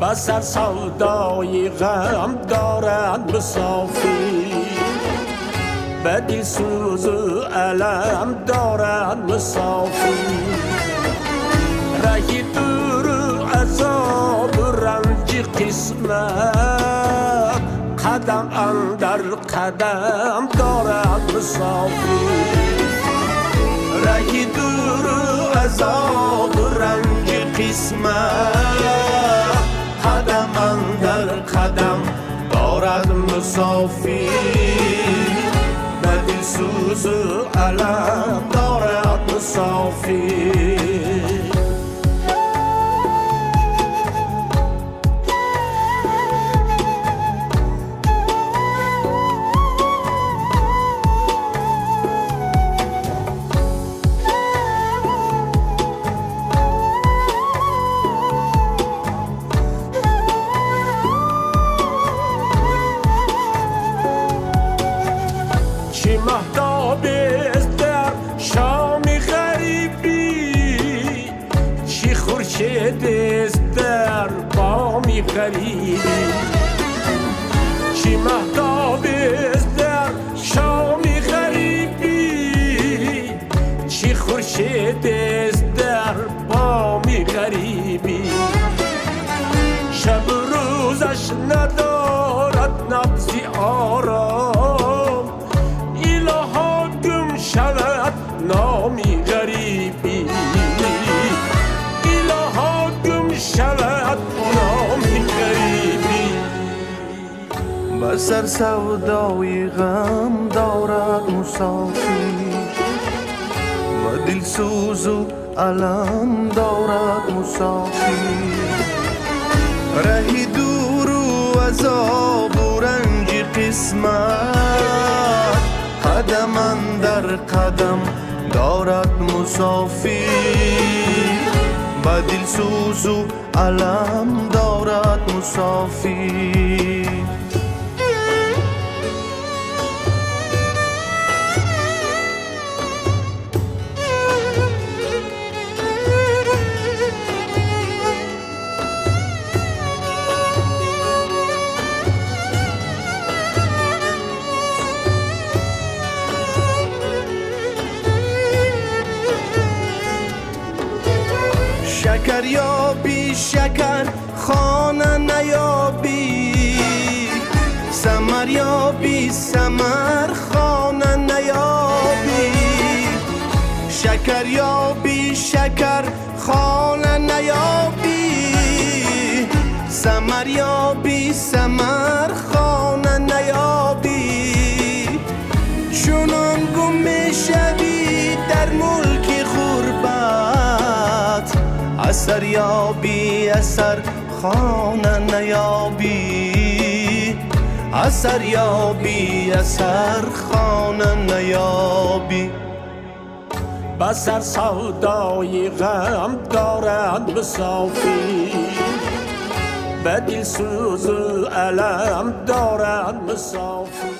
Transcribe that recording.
بسر سودای غم دارد مسافر، به دل سوز و علم دارد مسافر. رهی دور و عذاب و رنج قسمت، قدم اندر قدم دارد مسافر. رهی دور و عذاب و رنج قسمت، قدم اندر قدم دارد مسافر. به دل سوز و علم دارد مسافر. چی مهتاب است در شام غریبی، چی خورشید است در بام غریبی. چی مهتاب است در شام غریبی، چی خورشید است در بام غریبی. شب روزش ندارد نبضی آرام، الها گم شود نامی غریبی. الها گم شود نامی غریبی. بسر سودای غم دارد مسافر، و دل سوز و علم دارد مسافر. رهی دور و عذاب و رنج قسمت، قدم اندر قدم دارد مسافر. با دل سوز و علم دارد مسافر. شکر یابی شکر خانه نیابی، ثمر یابی ثمر خانه نیابی. شکر یابی شکر خانه نیابی، ثمر یابی ثمر خانه نیابی. چنان گم میشوی در ملک غربت، اثر یابی اثر خانه نیابی. اثر یابی اثر خانه نیابی. بسر سودای غم دارد مسافر، به دل سوز و علم دارد مسافر.